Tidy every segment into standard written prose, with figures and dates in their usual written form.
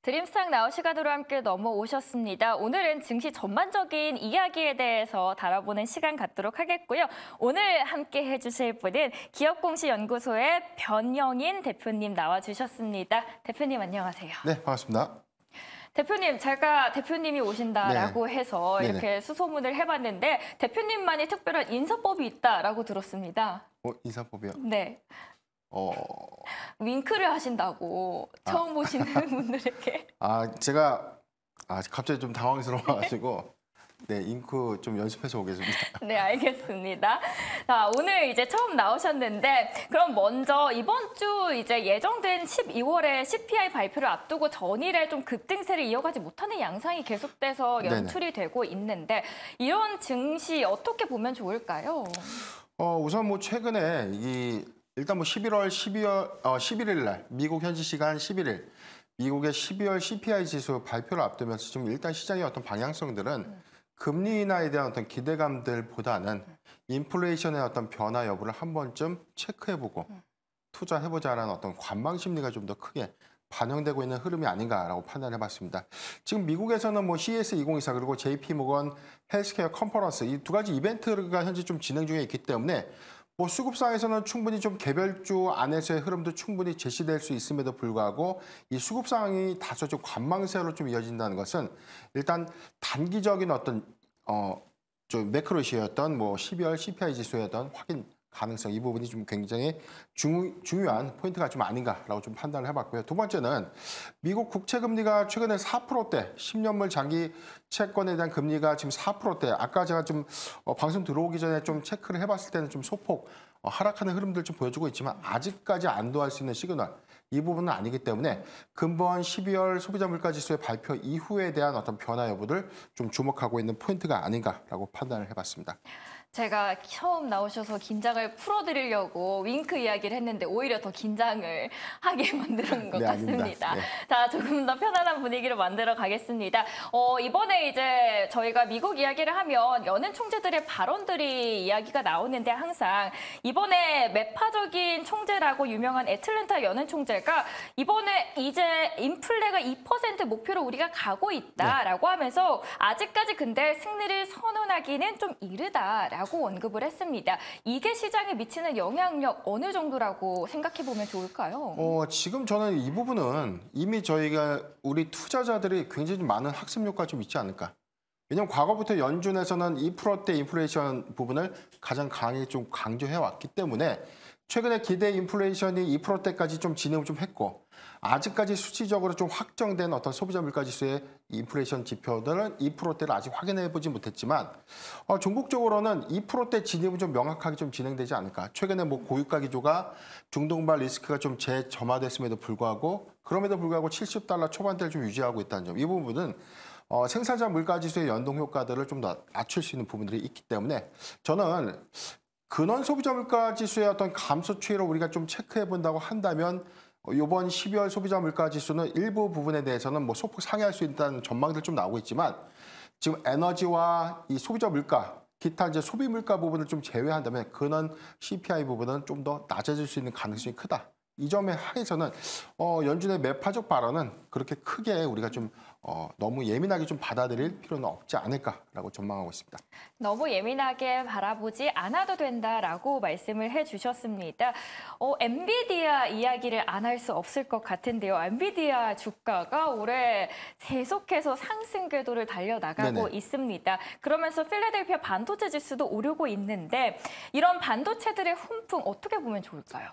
드림스탁 나우 시간으로 함께 넘어오셨습니다. 오늘은 증시 전반적인 이야기에 대해서 다뤄보는 시간 갖도록 하겠고요. 오늘 함께 해주실 분은 기업공시연구소의 변영인 대표님 나와주셨습니다. 대표님 안녕하세요. 네, 반갑습니다. 대표님, 제가 대표님이 오신다라고 해서 네네. 이렇게 수소문을 해봤는데 대표님만이 특별한 인사법이 있다라고 들었습니다. 인사법이요? 네. 윙크를 하신다고 처음 보시는 분들에게. 제가 갑자기 좀 당황스러워가지고 네, 잉크 좀 연습해서 오겠습니다. 네, 알겠습니다. 자, 오늘 이제 처음 나오셨는데 그럼 먼저 이번 주 이제 예정된 12월에 CPI 발표를 앞두고 전일에 좀 급등세를 이어가지 못하는 양상이 계속돼서 연출이 되고 있는데 이런 증시 어떻게 보면 좋을까요? 우선 뭐 최근에 일단 뭐 11일 날 미국 현지 시간 11일 미국의 12월 CPI 지수 발표를 앞두면서 좀 일단 시장의 어떤 방향성들은 금리 인하에 대한 어떤 기대감들보다는 인플레이션의 어떤 변화 여부를 한 번쯤 체크해보고 투자해보자라는 어떤 관망 심리가 좀 더 크게 반영되고 있는 흐름이 아닌가라고 판단해봤습니다. 지금 미국에서는 뭐 CES 2024 그리고 JP 모건 헬스케어 컨퍼런스 이 두 가지 이벤트가 현재 좀 진행 중에 있기 때문에 뭐 수급상에서는 충분히 좀 개별주 안에서의 흐름도 충분히 제시될 수 있음에도 불구하고 이 수급 상황이 다소 좀 관망세로 좀 이어진다는 것은 일단 단기적인 어떤 좀 매크로 이슈였던 뭐 12월 CPI 지수의 어떤 확인 가능성 이 부분이 좀 굉장히 중요한 포인트가 좀 아닌가라고 좀 판단을 해봤고요. 두 번째는 미국 국채 금리가 최근에 4%대 10년물 장기 채권에 대한 금리가 지금 4%대 아까 제가 좀 방송 들어오기 전에 좀 체크를 해봤을 때는 좀 소폭 하락하는 흐름들 좀 보여주고 있지만 아직까지 안도할 수 있는 시그널 이 부분은 아니기 때문에 근본 12월 소비자 물가 지수의 발표 이후에 대한 어떤 변화 여부를 좀 주목하고 있는 포인트가 아닌가라고 판단을 해봤습니다. 제가 처음 나오셔서 긴장을 풀어드리려고 윙크 이야기를 했는데 오히려 더 긴장을 하게 만드는 것 같습니다. 네. 자, 조금 더 편안한 분위기를 만들어 가겠습니다. 이번에 이제 저희가 미국 이야기를 하면 연은 총재들의 발언들이 이야기가 나오는데 항상 이번에 매파적인 총재라고 유명한 애틀랜타 연은 총재가 이번에 이제 인플레가 2% 목표로 우리가 가고 있다라고 하면서 아직까지 근데 승리를 선언하기는 좀 이르다라고 언급을 했습니다. 이게 시장에 미치는 영향력 어느 정도라고 생각해 보면 좋을까요? 지금 저는 이 부분은 이미 저희가 우리 투자자들이 굉장히 많은 학습효과가 좀 있지 않을까. 왜냐하면 과거부터 연준에서는 2%대 인플레이션 부분을 가장 강하게 좀 강조해 왔기 때문에 최근에 기대 인플레이션이 2%대까지 좀 진행을 좀 했고 아직까지 수치적으로 좀 확정된 어떤 소비자 물가 지수의 인플레이션 지표들은 2%대를 아직 확인해 보지 못했지만 종국적으로는 2%대 진입은 좀 명확하게 좀 진행되지 않을까. 최근에 뭐 고유가 기조가 중동발 리스크가 좀 재점화됐음에도 불구하고 그럼에도 불구하고 $70 초반대를 좀 유지하고 있다는 점. 이 부분은 생산자 물가 지수의 연동 효과들을 좀 더 낮출 수 있는 부분들이 있기 때문에 저는 근원 소비자 물가 지수의 어떤 감소 추이를 우리가 좀 체크해 본다고 한다면 이번 12월 소비자 물가 지수는 일부 부분에 대해서는 뭐 소폭 상회할 수 있다는 전망들 좀 나오고 있지만 지금 에너지와 이 소비자 물가, 기타 이제 소비 물가 부분을 좀 제외한다면 근원 CPI 부분은 좀 더 낮아질 수 있는 가능성이 크다. 이 점에 하에서는 연준의 매파적 발언은 그렇게 크게 우리가 좀 너무 예민하게 좀 받아들일 필요는 없지 않을까라고 전망하고 있습니다. 너무 예민하게 바라보지 않아도 된다라고 말씀을 해주셨습니다. 엔비디아 이야기를 안 할 수 없을 것 같은데요. 엔비디아 주가가 올해 계속해서 상승 궤도를 달려나가고 있습니다. 그러면서 필라델피아 반도체 지수도 오르고 있는데 이런 반도체들의 훈풍 어떻게 보면 좋을까요?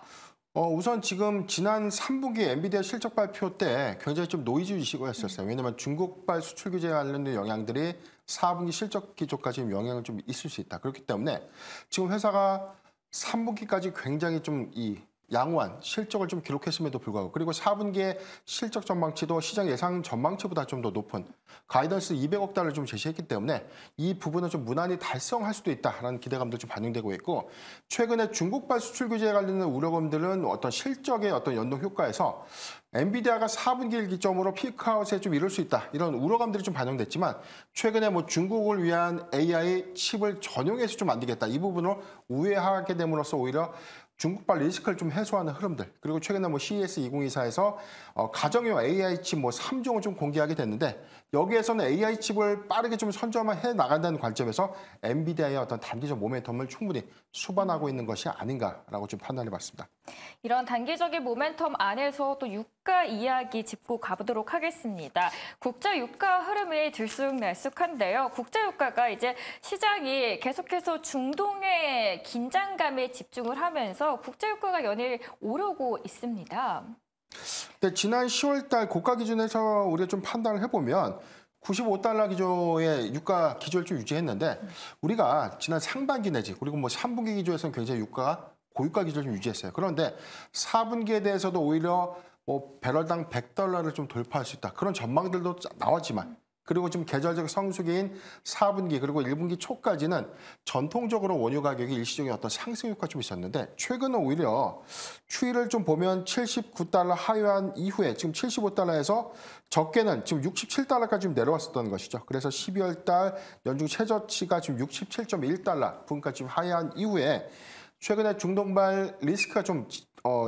우선 지금 지난 3분기 엔비디아 실적 발표 때 굉장히 좀 노이즈 이슈였었어요. 왜냐하면 중국발 수출 규제에 관련된 영향들이 4분기 실적 기조까지 영향을 좀 있을 수 있다. 그렇기 때문에 지금 회사가 3분기까지 굉장히 좀 양호한 실적을 좀 기록했음에도 불구하고 그리고 4분기의 실적 전망치도 시장 예상 전망치보다 좀 더 높은 가이던스 200억 달러를 좀 제시했기 때문에 이 부분은 좀 무난히 달성할 수도 있다라는 기대감도 좀 반영되고 있고 최근에 중국발 수출 규제에 관련된 우려감들은 어떤 실적의 어떤 연동 효과에서 엔비디아가 4분기를 기점으로 피크아웃에 좀 이룰 수 있다. 이런 우려감들이 좀 반영됐지만 최근에 뭐 중국을 위한 AI 칩을 전용해서 좀 만들겠다. 이 부분을 우회하게 됨으로써 오히려 중국발 리스크를 좀 해소하는 흐름들, 그리고 최근에 뭐 CES 2024에서 가정용 AI 칩 뭐 3종을 좀 공개하게 됐는데, 여기에서는 AI 칩을 빠르게 좀 선점해 나간다는 관점에서 엔비디아의 어떤 단기적 모멘텀을 충분히 수반하고 있는 것이 아닌가라고 좀 판단해 봤습니다. 이런 단기적인 모멘텀 안에서 또 유가 이야기 짚고 가보도록 하겠습니다. 국제 유가 흐름이 들쑥날쑥한데요. 국제 유가가 이제 시장이 계속해서 중동의 긴장감에 집중을 하면서 국제 유가가 연일 오르고 있습니다. 근데 지난 10월 달 고가 기준에서 우리가 좀 판단을 해보면 95달러 기조의 유가 기조를 좀 유지했는데, 우리가 지난 상반기 내지 그리고 뭐 3분기 기조에서는 굉장히 유가가 고유가 기조를 좀 유지했어요. 그런데 4분기에 대해서도 오히려 뭐 배럴당 100달러를 좀 돌파할 수 있다, 그런 전망들도 나왔지만, 그리고 지금 계절적 성수기인 4분기 그리고 1분기 초까지는 전통적으로 원유 가격이 일시적인 어떤 상승 효과가 좀 있었는데, 최근은 오히려 추이를 좀 보면 79달러 하회한 이후에 지금 75달러에서 적게는 지금 67달러까지 좀 내려왔었던 것이죠. 그래서 12월 달 연중 최저치가 지금 67.1달러 부근까지 좀 하회한 이후에 최근에 중동발 리스크가 좀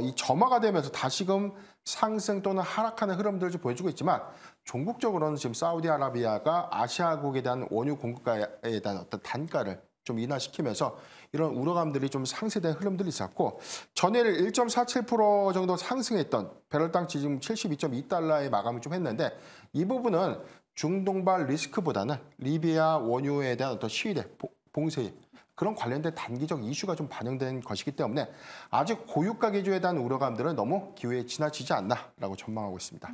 이 점화가 되면서 다시금 상승 또는 하락하는 흐름들을 좀 보여주고 있지만, 종국적으로는 지금 사우디아라비아가 아시아국에 대한 원유 공급가에 대한 어떤 단가를 좀 인하시키면서 이런 우려감들이 좀 상쇄된 흐름들이 있었고, 전일 1.47% 정도 상승했던 배럴당 지금 72.2달러에 마감을 좀 했는데, 이 부분은 중동발 리스크보다는 리비아 원유에 대한 어떤 시위대, 봉쇄, 그런 관련된 단기적 이슈가 좀 반영된 것이기 때문에 아직 고유가 기조에 대한 우려감들은 너무 기회에 지나치지 않나라고 전망하고 있습니다.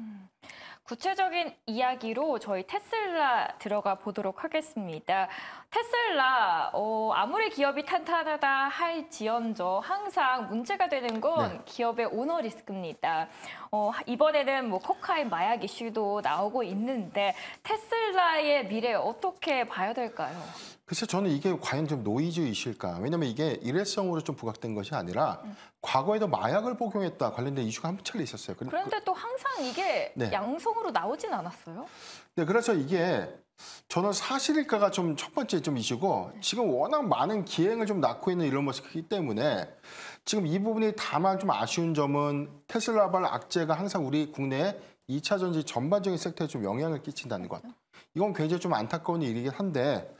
구체적인 이야기로 저희 테슬라 들어가 보도록 하겠습니다. 테슬라 아무리 기업이 탄탄하다 할지언정 항상 문제가 되는 건 기업의 오너 리스크입니다. 이번에는 뭐 코카인 마약 이슈도 나오고 있는데 테슬라의 미래 어떻게 봐야 될까요? 글쎄, 저는 이게 과연 좀 노이즈 이슈일까? 왜냐면 이게 일회성으로 좀 부각된 것이 아니라 과거에도 마약을 복용했다 관련된 이슈가 한 차례 있었어요. 그런데 또 항상 이게 양성으로 나오진 않았어요? 네, 그래서 이게 저는 사실일까가 좀 첫 번째 좀 이슈고, 지금 워낙 많은 기행을 좀 낳고 있는 일론 머스크이기 때문에 지금 이 부분이 다만 좀 아쉬운 점은 테슬라발 악재가 항상 우리 국내의 2차 전지 전반적인 섹터에 좀 영향을 끼친다는 것. 이건 굉장히 좀 안타까운 일이긴 한데,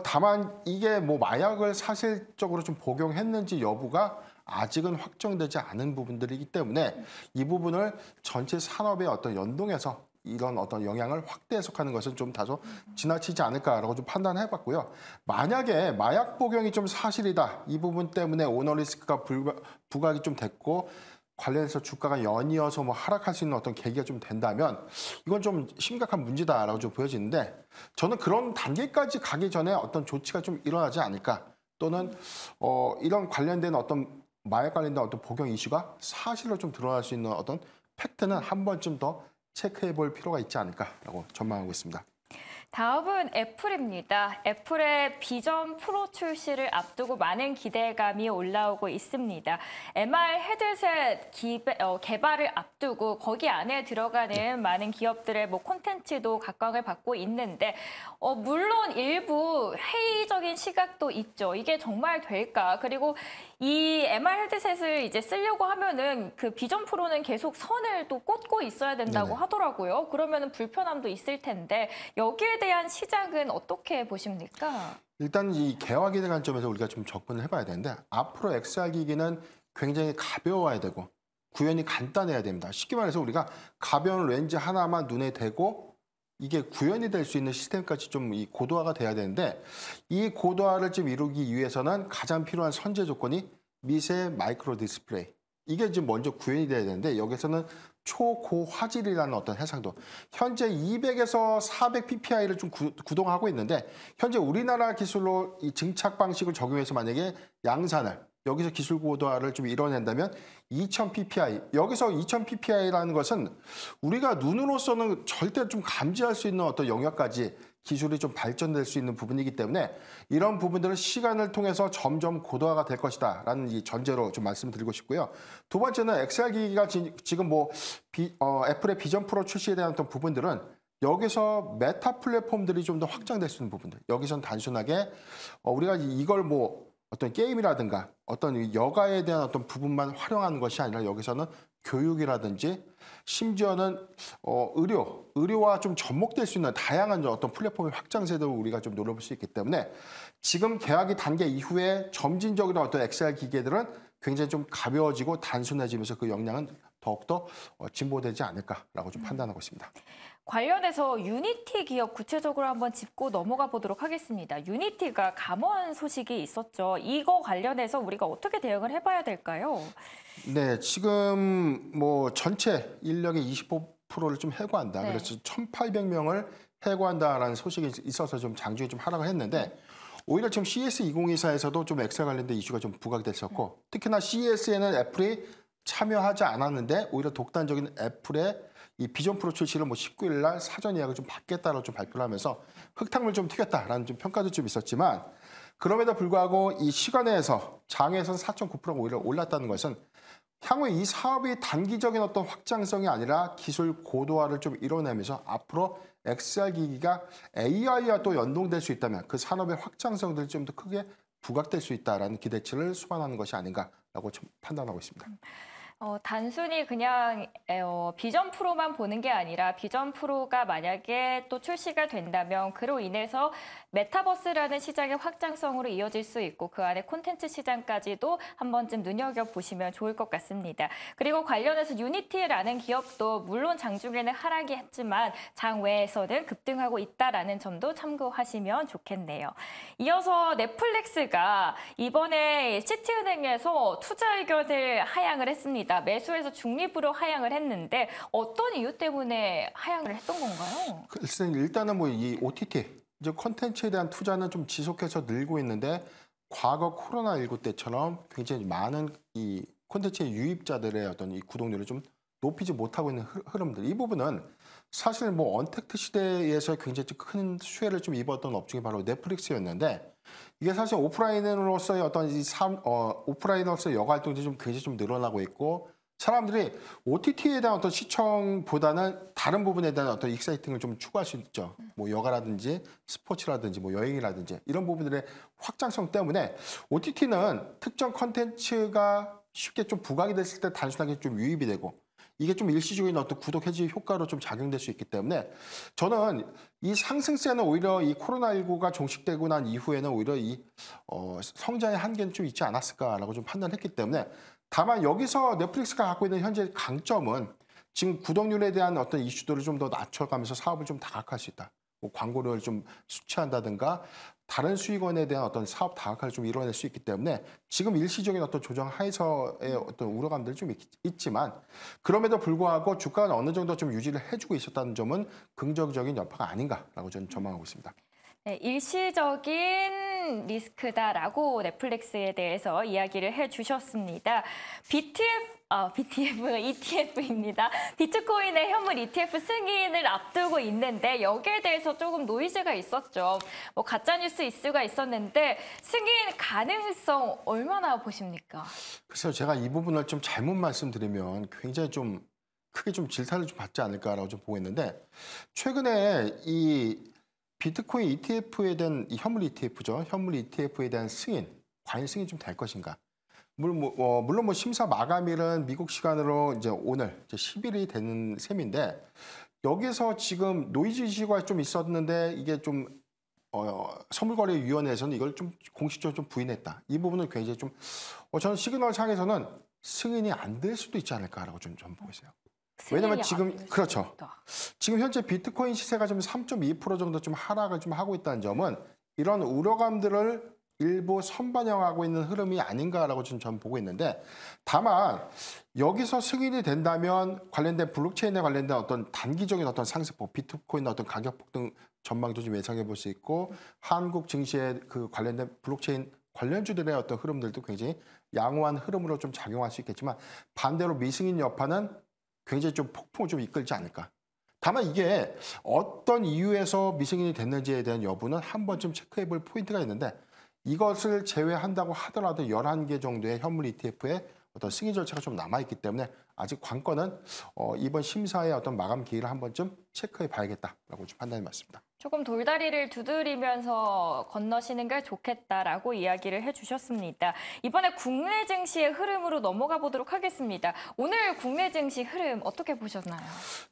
다만 이게 뭐 마약을 사실적으로 좀 복용했는지 여부가 아직은 확정되지 않은 부분들이기 때문에 이 부분을 전체 산업의 어떤 연동해서 이런 어떤 영향을 확대 해석하는 것은 좀 다소 지나치지 않을까라고 좀 판단해봤고요. 만약에 마약 복용이 좀 사실이다, 이 부분 때문에 오너 리스크가 부각이 좀 됐고 관련해서 주가가 연이어서 뭐 하락할 수 있는 어떤 계기가 좀 된다면 이건 좀 심각한 문제다라고 좀 보여지는데, 저는 그런 단계까지 가기 전에 어떤 조치가 좀 일어나지 않을까, 또는 이런 관련된 어떤 마약 관련된 어떤 복용 이슈가 사실로 좀 드러날 수 있는 어떤 팩트는 한 번쯤 더 체크해 볼 필요가 있지 않을까라고 전망하고 있습니다. 다음은 애플입니다. 애플의 비전 프로 출시를 앞두고 많은 기대감이 올라오고 있습니다. MR 헤드셋 개발을 앞두고 거기 안에 들어가는 많은 기업들의 뭐 콘텐츠도 각광을 받고 있는데, 물론 일부 회의적인 시각도 있죠. 이게 정말 될까? 그리고 이 MR 헤드셋을 이제 쓰려고 하면은 그 비전 프로는 계속 선을 또 꽂고 있어야 된다고 하더라고요. 그러면은 불편함도 있을 텐데 여기에 대한 시작은 어떻게 보십니까? 일단 이 개화기의 관점에서 우리가 좀 접근을 해봐야 되는데, 앞으로 XR 기기는 굉장히 가벼워야 되고 구현이 간단해야 됩니다. 쉽게 말해서 우리가 가벼운 렌즈 하나만 눈에 대고 이게 구현이 될 수 있는 시스템까지 좀 이 고도화가 돼야 되는데, 이 고도화를 좀 이루기 위해서는 가장 필요한 선제 조건이 미세 마이크로 디스플레이. 이게 지금 먼저 구현이 돼야 되는데, 여기서는 초고화질이라는 어떤 해상도. 현재 200에서 400 PPI를 좀 구동하고 있는데, 현재 우리나라 기술로 이 증착 방식을 적용해서 만약에 양산을 여기서 기술 고도화를 좀 이뤄낸다면 2000 PPI. 여기서 2000 PPI라는 것은 우리가 눈으로서는 절대 좀 감지할 수 있는 어떤 영역까지 기술이 좀 발전될 수 있는 부분이기 때문에 이런 부분들은 시간을 통해서 점점 고도화가 될 것이다라는 이 전제로 좀 말씀드리고 싶고요. 두 번째는 XR 기기가 지금 뭐 애플의 비전 프로 출시에 대한 어떤 부분들은 여기서 메타 플랫폼들이 좀 더 확장될 수 있는 부분들. 여기선 단순하게 우리가 이걸 뭐 어떤 게임이라든가 어떤 여가에 대한 어떤 부분만 활용하는 것이 아니라 여기서는 교육이라든지 심지어는 의료와 좀 접목될 수 있는 다양한 어떤 플랫폼의 확장세도 우리가 좀 노려볼 수 있기 때문에 지금 계약이 단계 이후에 점진적으로 어떤 XR 기계들은 굉장히 좀 가벼워지고 단순해지면서 그 역량은 더욱더 진보되지 않을까라고 좀 판단하고 있습니다. 관련해서 유니티 기업 구체적으로 한번 짚고 넘어가 보도록 하겠습니다. 유니티가 감원 소식이 있었죠. 이거 관련해서 우리가 어떻게 대응을 해봐야 될까요? 네, 지금 뭐 전체 인력의 25%를 좀 해고한다. 네. 그래서 1,800명을 해고한다라는 소식이 있어서 좀 장중에 좀 하락을 했는데 오히려 지금 CS 2024에서도 좀 엑셀 관련된 이슈가 좀 부각이 됐었고 특히나 CES에는 애플이 참여하지 않았는데 오히려 독단적인 애플의 이 비전 프로 출시를 뭐 19일 날 사전 예약을 좀 받겠다라고 좀 발표를 하면서 흙탕물 좀 튀겼다라는 좀 평가도 좀 있었지만 그럼에도 불구하고 이 시간에서 장에서는 4.9%가 오히려 올랐다는 것은 향후 이 사업이 단기적인 어떤 확장성이 아니라 기술 고도화를 좀 이뤄내면서 앞으로 XR 기기가 AI와 또 연동될 수 있다면 그 산업의 확장성들이 좀 더 크게 부각될 수 있다라는 기대치를 수반하는 것이 아닌가라고 좀 판단하고 있습니다. 단순히 그냥 비전 프로만 보는 게 아니라 비전 프로가 만약에 또 출시가 된다면 그로 인해서 메타버스라는 시장의 확장성으로 이어질 수 있고 그 안에 콘텐츠 시장까지도 한 번쯤 눈여겨보시면 좋을 것 같습니다. 그리고 관련해서 유니티라는 기업도 물론 장중에는 하락이 했지만 장외에서는 급등하고 있다라는 점도 참고하시면 좋겠네요. 이어서 넷플릭스가 이번에 시티은행에서 투자 의견을 하향을 했습니다. 매수에서 중립으로 하향을 했는데 어떤 이유 때문에 하향을 했던 건가요? 글쎄 일단은 뭐 이 OTT 이제 콘텐츠에 대한 투자는 좀 지속해서 늘고 있는데 과거 코로나19 때처럼 굉장히 많은 이 콘텐츠의 유입자들의 어떤 이 구독률을 좀 높이지 못하고 있는 흐름들 이 부분은 사실 뭐 언택트 시대에서 굉장히 큰 수혜를 좀 입었던 업종이 바로 넷플릭스였는데 이게 사실 오프라인으로서의 어떤 오프라인으로서의 여가 활동들이 좀 굉장히 좀 늘어나고 있고 사람들이 OTT에 대한 어떤 시청보다는 다른 부분에 대한 어떤 익사이팅을 좀 추구할 수 있죠. 뭐 여가라든지 스포츠라든지 뭐 여행이라든지 이런 부분들의 확장성 때문에 OTT는 특정 컨텐츠가 쉽게 좀 부각이 됐을 때 단순하게 좀 유입이 되고 이게 좀 일시적인 어떤 구독 해지 효과로 좀 작용될 수 있기 때문에 저는 이 상승세는 오히려 이 코로나19가 종식되고 난 이후에는 오히려 이 성장의 한계는 좀 있지 않았을까라고 좀 판단했기 때문에 다만 여기서 넷플릭스가 갖고 있는 현재 강점은 지금 구독률에 대한 어떤 이슈들을 좀 더 낮춰가면서 사업을 좀 다각화할 수 있다. 뭐 광고를 좀 수취한다든가 다른 수익원에 대한 어떤 사업 다각화를 좀 이뤄낼 수 있기 때문에 지금 일시적인 어떤 조정 하에서의 어떤 우려감들이 좀 있지만 그럼에도 불구하고 주가는 어느 정도 좀 유지를 해주고 있었다는 점은 긍정적인 여파가 아닌가라고 저는 전망하고 있습니다. 네, 일시적인 리스크다라고 넷플릭스에 대해서 이야기를 해주셨습니다. ETF입니다. 비트코인의 현물 ETF 승인을 앞두고 있는데 여기에 대해서 조금 노이즈가 있었죠. 뭐 가짜뉴스 이슈가 있었는데 승인 가능성 얼마나 보십니까? 글쎄요, 제가 이 부분을 좀 잘못 말씀드리면 굉장히 좀 크게 좀 질타를 좀 받지 않을까라고 좀 보고 있는데 최근에 이 비트코인 ETF에 대한 이 현물 ETF죠. 현물 ETF에 대한 승인, 과연 승인이 좀 될 것인가? 물론 뭐 심사 마감일은 미국 시간으로 이제 오늘 이제 10일이 되는 셈인데 여기서 지금 노이즈 이슈가 좀 있었는데 이게 좀 선물거래위원회에서는 이걸 좀 공식적으로 좀 부인했다. 이 부분은 굉장히 좀 저는 시그널 상에서는 승인이 안 될 수도 있지 않을까라고 좀 보고 있어요. 왜냐면 지금 그렇죠. 지금 현재 비트코인 시세가 좀 3.2% 정도 좀 하락을 좀 하고 있다는 점은 이런 우려감들을 일부 선반영하고 있는 흐름이 아닌가라고 저는 보고 있는데 다만 여기서 승인이 된다면 관련된 블록체인에 관련된 어떤 단기적인 어떤 상승폭, 비트코인의 어떤 가격 폭등 전망도 좀 예상해 볼 수 있고 한국 증시에 그 관련된 블록체인 관련주들의 어떤 흐름들도 굉장히 양호한 흐름으로 좀 작용할 수 있겠지만 반대로 미승인 여파는 굉장히 좀 폭풍을 좀 이끌지 않을까. 다만 이게 어떤 이유에서 미승인이 됐는지에 대한 여부는 한 번쯤 체크해 볼 포인트가 있는데 이것을 제외한다고 하더라도 11개 정도의 현물 ETF에 어떤 승인 절차가 좀 남아있기 때문에 아직 관건은 이번 심사의 어떤 마감 기일을 한 번쯤 체크해 봐야겠다라고 좀 판단이 맞습니다. 조금 돌다리를 두드리면서 건너시는 게 좋겠다라고 이야기를 해주셨습니다. 이번에 국내 증시의 흐름으로 넘어가 보도록 하겠습니다. 오늘 국내 증시 흐름 어떻게 보셨나요?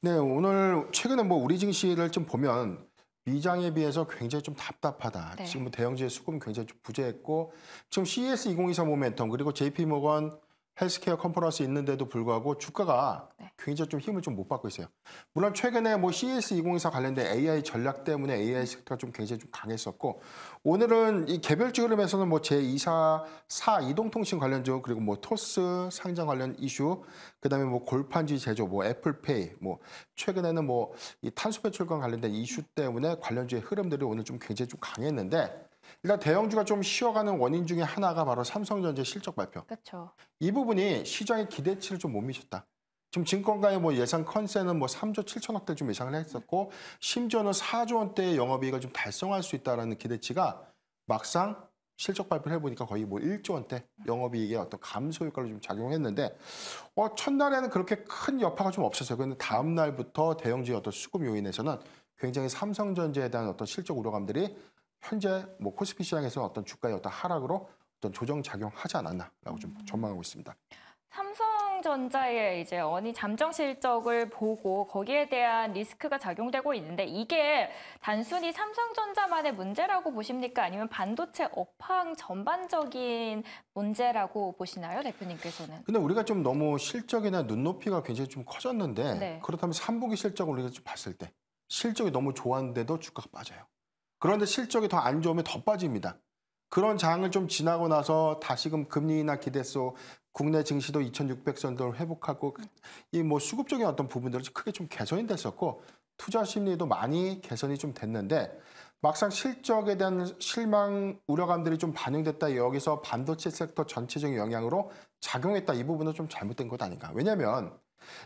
네, 오늘 최근에 뭐 우리 증시를 좀 보면 미장에 비해서 굉장히 좀 답답하다. 네. 지금 대형주의 수급은 굉장히 좀 부재했고 지금 CES 2024 모멘텀 그리고 JP모건 헬스케어 컨퍼런스 있는데도 불구하고 주가가 네. 굉장히 좀 힘을 좀 못 받고 있어요. 물론 최근에 뭐 CES 2024 관련된 AI 전략 때문에 AI 섹터가 좀 굉장히 좀 강했었고 오늘은 이 개별주 흐름에서는 뭐 제2사 이동통신 관련주 그리고 뭐 토스 상장 관련 이슈 그다음에 뭐 골판지 제조 뭐 애플페이 뭐 최근에는 뭐 이 탄소 배출과 관련된 이슈 때문에 관련주의 흐름들이 오늘 좀 굉장히 좀 강했는데 일단 대형주가 좀 쉬어가는 원인 중에 하나가 바로 삼성전자 실적 발표. 그렇죠. 이 부분이 시장의 기대치를 좀 못 미쳤다. 지금 증권가의 뭐 예상 컨센은 뭐 3조 7천억대 좀 예상을 했었고 심지어는 4조 원대의 영업이익을 좀 달성할 수 있다라는 기대치가 막상 실적 발표를 해보니까 거의 뭐 1조 원대 영업이익의 어떤 감소 효과를 좀 작용했는데 첫날에는 그렇게 큰 여파가 좀 없었어요. 그런데 다음 날부터 대형주의 어떤 수급 요인에서는 굉장히 삼성전자에 대한 어떤 실적 우려감들이 현재 뭐 코스피 시장에서 어떤 주가의 어떤 하락으로 어떤 조정 작용하지 않았나라고 좀 전망하고 있습니다. 삼성전자의 이제 잠정 실적을 보고 거기에 대한 리스크가 작용되고 있는데 이게 단순히 삼성전자만의 문제라고 보십니까? 아니면 반도체 업황 전반적인 문제라고 보시나요, 대표님께서는? 근데 우리가 좀 너무 실적이나 눈높이가 굉장히 좀 커졌는데 네. 그렇다면 3분기 실적을 우리가 좀 봤을 때 실적이 너무 좋았는데도 주가가 빠져요. 그런데 실적이 더 안 좋으면 더 빠집니다. 그런 장을 좀 지나고 나서 다시금 금리나 기대서 국내 증시도 2,600선도를 회복하고 이 뭐 수급적인 어떤 부분들은 크게 좀 개선이 됐었고 투자 심리도 많이 개선이 좀 됐는데 막상 실적에 대한 실망 우려감들이 좀 반영됐다 여기서 반도체 섹터 전체적인 영향으로 작용했다 이 부분은 좀 잘못된 것 아닌가. 왜냐하면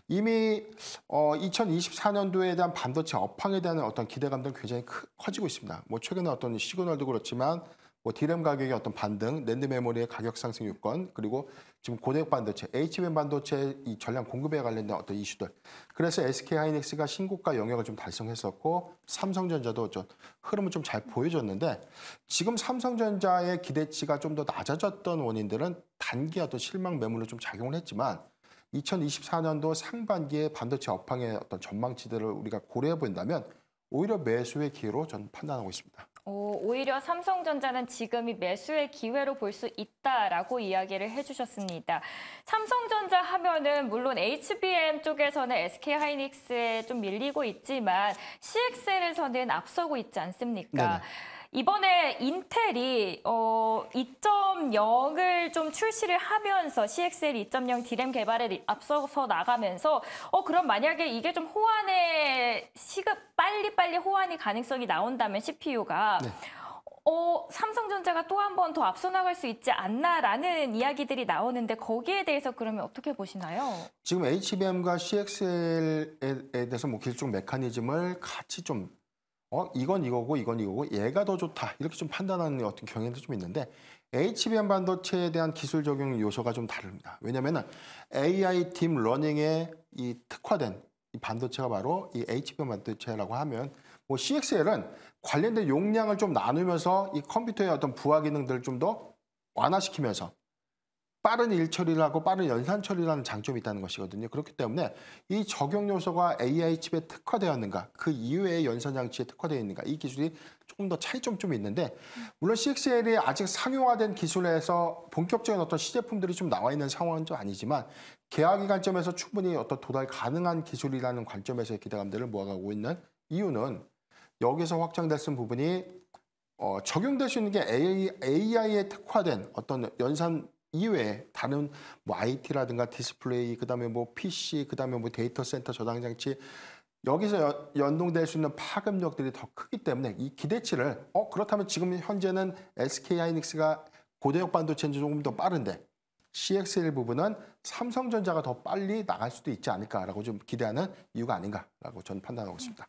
이미 2024년도에 대한 반도체 업황에 대한 어떤 기대감들은 굉장히 커지고 있습니다. 뭐 최근에 어떤 시그널도 그렇지만 뭐 D램 가격의 어떤 반등, 낸드 메모리의 가격 상승 요건, 그리고 지금 고대역 반도체, HBM 반도체 이 전량 공급에 관련된 어떤 이슈들. 그래서 SK 하이닉스가 신고가 영역을 좀 달성했었고 삼성전자도 좀 흐름을 좀 잘 보여줬는데 지금 삼성전자의 기대치가 좀 더 낮아졌던 원인들은 단기 어떤 실망 매물로 좀 작용을 했지만 2024년도 상반기에 반도체 업황의 어떤 전망치들을 우리가 고려해 본다면 오히려 매수의 기회로 저는 판단하고 있습니다. 오히려 삼성전자는 지금이 매수의 기회로 볼 수 있다라고 이야기를 해주셨습니다. 삼성전자 하면은 물론 HBM 쪽에서는 SK 하이닉스에 좀 밀리고 있지만 CXL에서는 앞서고 있지 않습니까? 네네. 이번에 인텔이 2.0을 좀 출시를 하면서 CXL 2.0 D램 개발에 앞서서 나가면서 그럼 만약에 이게 좀 호환의 빨리빨리 호환이 가능성이 나온다면 CPU가 네. 삼성전자가 또 한 번 더 앞서 나갈 수 있지 않나라는 이야기들이 나오는데 거기에 대해서 그러면 어떻게 보시나요? 지금 HBM과 CXL에 대해서 뭐 길쭉 메커니즘을 같이 좀 이건 이거고 이건 이거고 얘가 더 좋다 이렇게 좀 판단하는 어떤 경향도 좀 있는데 HBM 반도체에 대한 기술 적용 요소가 좀 다릅니다. 왜냐하면 AI 딥 러닝에 이 특화된 이 반도체가 바로 이 HBM 반도체라고 하면 뭐 CXL은 관련된 용량을 좀 나누면서 이 컴퓨터의 어떤 부하 기능들을 좀 더 완화시키면서 빠른 일 처리를 하고 빠른 연산 처리를 하는 장점이 있다는 것이거든요. 그렇기 때문에 이 적용 요소가 AI 칩에 특화되었는가, 그 이외의 연산 장치에 특화되어 있는가, 이 기술이 조금 더 차이점이 좀 있는데 물론 CXL이 아직 상용화된 기술에서 본격적인 어떤 시제품들이 좀 나와 있는 상황은 좀 아니지만 계약의 관점에서 충분히 어떤 도달 가능한 기술이라는 관점에서의 기대감들을 모아가고 있는 이유는 여기서 확장됐은 부분이 적용될 수 있는 게 AI에 특화된 어떤 연산 이외에 다른 뭐 IT라든가 디스플레이, 그다음에 뭐 PC, 그다음에 뭐 데이터 센터 저장 장치 여기서 연동될 수 있는 파급력들이 더 크기 때문에 이 기대치를 그렇다면 지금 현재는 SK 하이닉스가 고대역 반도체는 조금 더 빠른데 CXL 부분은 삼성전자가 더 빨리 나갈 수도 있지 않을까라고 좀 기대하는 이유가 아닌가라고 저는 판단하고 있습니다.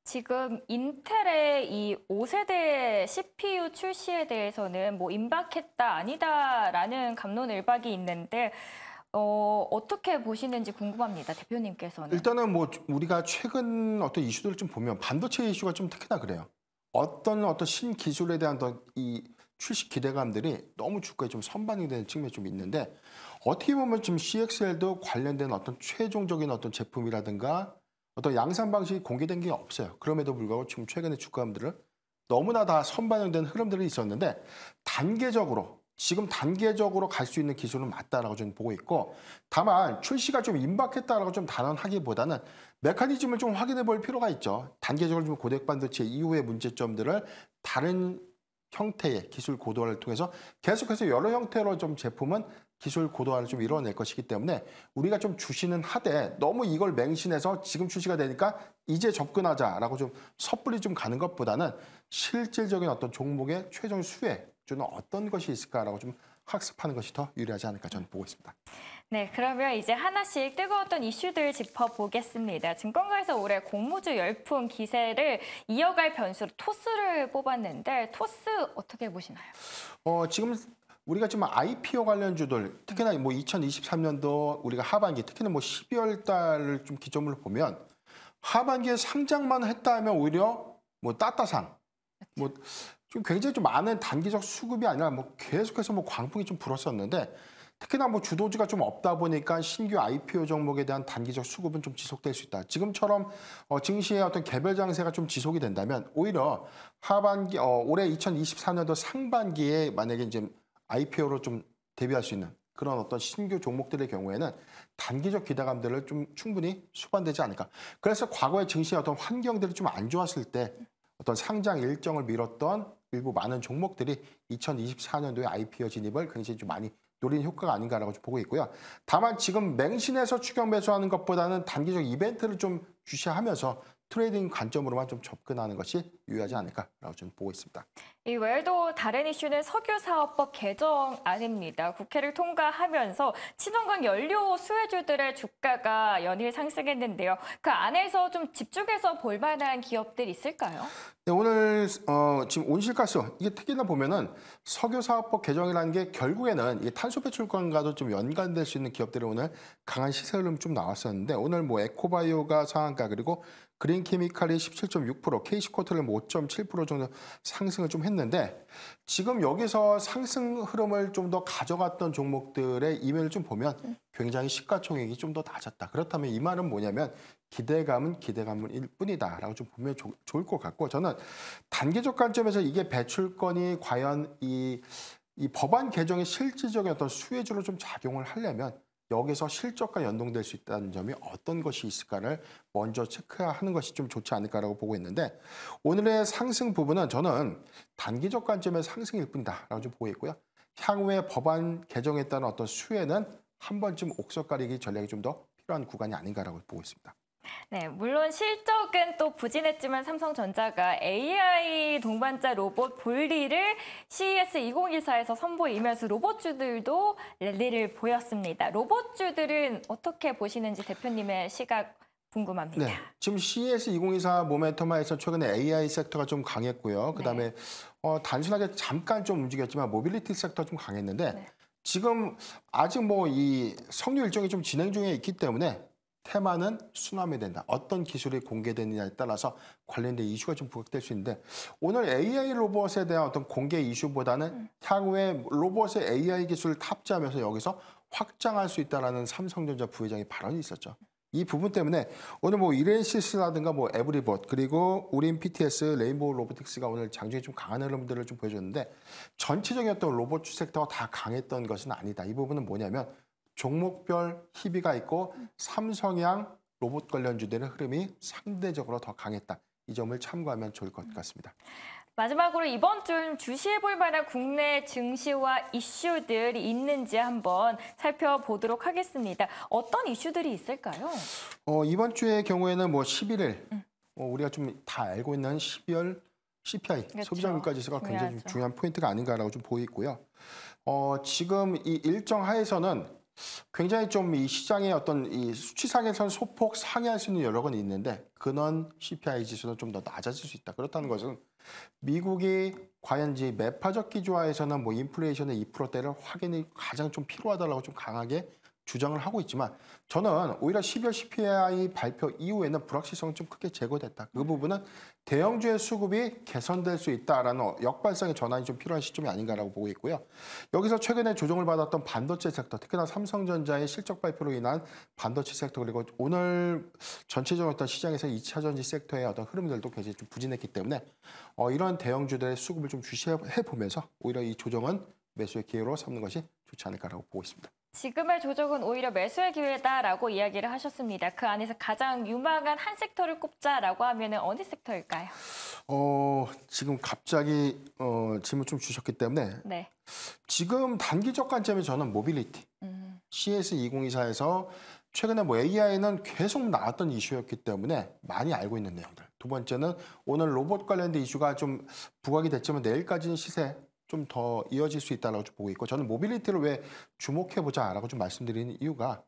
지금 인텔의 이 5세대 CPU 출시에 대해서는 뭐 임박했다 아니다라는 갑론을박이 있는데 어떻게 보시는지 궁금합니다. 대표님께서는. 일단은 뭐 우리가 최근 어떤 이슈들을 좀 보면 반도체 이슈가 좀 특히나 그래요. 어떤 신기술에 대한 이 출시 기대감들이 너무 주가에 좀 선반영이 되는 측면이 좀 있는데 어떻게 보면 지금 CXL도 관련된 어떤 최종적인 어떤 제품이라든가 어떤 양산 방식이 공개된 게 없어요. 그럼에도 불구하고 지금 최근에 주가들은 너무나 다 선반영된 흐름들이 있었는데 지금 단계적으로 갈 수 있는 기술은 맞다라고 저는 보고 있고 다만 출시가 좀 임박했다라고 좀 단언하기보다는 메커니즘을 좀 확인해 볼 필요가 있죠. 단계적으로 좀 고객 반도체 이후의 문제점들을 다른 형태의 기술 고도화를 통해서 계속해서 여러 형태로 좀 제품은 기술 고도화를 좀 이뤄낼 것이기 때문에 우리가 좀 주시는 하되 너무 이걸 맹신해서 지금 출시가 되니까 이제 접근하자라고 좀 섣불리 좀 가는 것보다는 실질적인 어떤 종목의 최종 수혜주는 어떤 것이 있을까라고 좀 학습하는 것이 더 유리하지 않을까 저는 보고 있습니다. 네, 그러면 이제 하나씩 뜨거웠던 이슈들 짚어보겠습니다. 증권가에서 올해 공모주 열풍 기세를 이어갈 변수로 토스를 뽑았는데 토스 어떻게 보시나요? 지금 우리가 지금 IPO 관련주들 특히나 뭐 2023년도 우리가 하반기 특히나 뭐 12월 달을 좀 기점으로 보면 하반기에 상장만 했다 하면 오히려 뭐 따따상 뭐 좀 굉장히 좀 많은 단기적 수급이 아니라 뭐 계속해서 뭐 광풍이 좀 불었었는데 특히나 뭐 주도주가 좀 없다 보니까 신규 IPO 종목에 대한 단기적 수급은 좀 지속될 수 있다. 지금처럼 증시의 어떤 개별 장세가 좀 지속이 된다면 오히려 하반기 올해 2024년도 상반기에 만약에 이제 IPO로 좀 대비할 수 있는 그런 어떤 신규 종목들의 경우에는 단기적 기대감들을 좀 충분히 수반되지 않을까. 그래서 과거의 증시의 어떤 환경들이 좀 안 좋았을 때 어떤 상장 일정을 미뤘던 일부 많은 종목들이 2024년도에 IPO 진입을 굉장히 좀 많이 노린 효과가 아닌가라고 좀 보고 있고요. 다만 지금 맹신해서 추격 매수하는 것보다는 단기적 이벤트를 좀 주시하면서 트레이딩 관점으로만 좀 접근하는 것이 유효하지 않을까라고 저는 보고 있습니다. 이 외에도 다른 이슈는 석유사업법 개정안입니다. 국회를 통과하면서 친환경 연료 수혜주들의 주가가 연일 상승했는데요. 그 안에서 좀 집중해서 볼 만한 기업들 있을까요? 네, 오늘 지금 온실가스 이게 특히나 보면은 석유사업법 개정이라는 게 결국에는 이 탄소 배출권과도 좀 연관될 수 있는 기업들이 오늘 강한 시세 흐름 좀 나왔었는데 오늘 뭐 에코바이오가 상한가 그리고 그린케미칼이 17.6%, KC코트를 뭐 5.7% 정도 상승을 좀 했는데 지금 여기서 상승 흐름을 좀 더 가져갔던 종목들의 이면을 좀 보면 굉장히 시가총액이 좀 더 낮았다. 그렇다면 이 말은 뭐냐면 기대감일 뿐이다라고 좀 보면 좋을 것 같고 저는 단기적 관점에서 이게 배출권이 과연 이 법안 개정의 실질적인 어떤 수혜주로 좀 작용을 하려면 여기서 실적과 연동될 수 있다는 점이 어떤 것이 있을까를 먼저 체크하는 것이 좀 좋지 않을까라고 보고 있는데 오늘의 상승 부분은 저는 단기적 관점의 상승일 뿐이다라고 좀 보고 있고요. 향후에 법안 개정에 따른 어떤 수혜는 한 번쯤 옥석 가리기 전략이 좀 더 필요한 구간이 아닌가라고 보고 있습니다. 네, 물론 실적은 또 부진했지만 삼성전자가 AI 동반자 로봇 볼리를 CES 2024에서 선보이면서 로봇주들도 랠리를 보였습니다. 로봇주들은 어떻게 보시는지 대표님의 시각 궁금합니다. 네, 지금 CES 2024 모멘텀하에서 최근에 AI 섹터가 좀 강했고요. 그다음에 단순하게 잠깐 좀 움직였지만 모빌리티 섹터 좀 강했는데 네. 지금 아직 뭐 이 석유 일정이 좀 진행 중에 있기 때문에 테마는 순환이 된다. 어떤 기술이 공개되느냐에 따라서 관련된 이슈가 좀 부각될 수 있는데 오늘 AI 로봇에 대한 어떤 공개 이슈보다는 향후에 로봇의 AI 기술을 탑재하면서 여기서 확장할 수 있다라는 삼성전자 부회장의 발언이 있었죠. 이 부분 때문에 오늘 뭐 이렌시스라든가 뭐 에브리봇 그리고 우린 PTS, 레인보우 로보틱스가 오늘 장중에 좀 강한 흐름들을 좀 보여줬는데 전체적인 어떤 로봇 섹터가 다 강했던 것은 아니다. 이 부분은 뭐냐면 종목별 희비가 있고 삼성향 로봇 관련주들의 흐름이 상대적으로 더 강했다. 이 점을 참고하면 좋을 것 같습니다. 마지막으로 이번 주 주시해볼 만한 국내 증시와 이슈들이 있는지 한번 살펴보도록 하겠습니다. 어떤 이슈들이 있을까요? 이번 주의 경우에는 뭐 11일 우리가 좀 다 알고 있는 12월 CPI 그렇죠. 소비자 물가지수가 굉장히 좀 중요하죠. 중요한 포인트가 아닌가라고 좀 보이고요. 지금 이 일정 하에서는 굉장히 좀 이 시장의 어떤 이 수치상에서는 소폭 상회할 수 있는 여러 건이 있는데 근원 CPI 지수는 좀 더 낮아질 수 있다. 그렇다는 것은 미국이 과연 이제 매파적 기조화에서는 뭐 인플레이션의 2%대를 확인이 가장 좀 필요하다라고 좀 강하게 주장을 하고 있지만 저는 오히려 12월 CPI 발표 이후에는 불확실성이 좀 크게 제거됐다. 그 부분은 대형주의 수급이 개선될 수 있다라는 역발상의 전환이 좀 필요한 시점이 아닌가라고 보고 있고요. 여기서 최근에 조정을 받았던 반도체 섹터, 특히나 삼성전자의 실적 발표로 인한 반도체 섹터 그리고 오늘 전체적인 어떤 시장에서 2차 전지 섹터의 어떤 흐름들도 굉장히 좀 부진했기 때문에 이런 대형주들의 수급을 좀 주시해 보면서 오히려 이 조정은 매수의 기회로 삼는 것이 좋지 않을까라고 보고 있습니다. 지금의 조정은 오히려 매수의 기회다라고 이야기를 하셨습니다. 그 안에서 가장 유망한 한 섹터를 꼽자라고 하면 어느 섹터일까요? 지금 갑자기 질문 좀 주셨기 때문에 네. 지금 단기적 관점에 저는 모빌리티, CS2024에서 최근에 뭐 AI는 계속 나왔던 이슈였기 때문에 많이 알고 있는 내용들. 두 번째는 오늘 로봇 관련된 이슈가 좀 부각이 됐지만 내일까지는 시세 좀 더 이어질 수 있다고 보고 있고 저는 모빌리티를 왜 주목해보자라고 좀 말씀드리는 이유가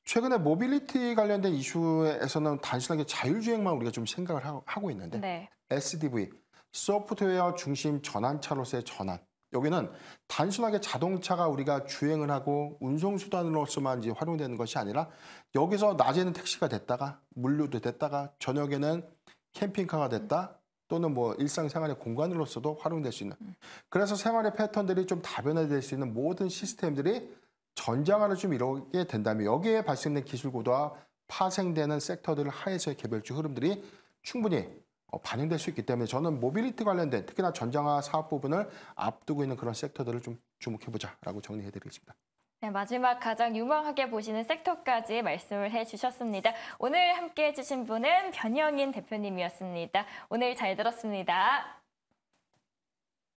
최근에 모빌리티 관련된 이슈에서는 단순하게 자율주행만 우리가 좀 생각을 하고 있는데 네. SDV, 소프트웨어 중심 전환차로서의 전환. 여기는 단순하게 자동차가 우리가 주행을 하고 운송수단으로서만 이제 활용되는 것이 아니라 여기서 낮에는 택시가 됐다가 물류도 됐다가 저녁에는 캠핑카가 됐다. 또는 뭐 일상생활의 공간으로서도 활용될 수 있는. 그래서 생활의 패턴들이 좀 다변화될 수 있는 모든 시스템들이 전장화를 좀 이루게 된다면 여기에 발생된 기술 고도와 파생되는 섹터들 하에서의 개별주 흐름들이 충분히 반영될 수 있기 때문에 저는 모빌리티 관련된 특히나 전장화 사업 부분을 앞두고 있는 그런 섹터들을 좀 주목해보자라고 정리해드리겠습니다. 네, 마지막 가장 유망하게 보시는 섹터까지 말씀을 해주셨습니다. 오늘 함께해 주신 분은 변영인 대표님이었습니다. 오늘 잘 들었습니다.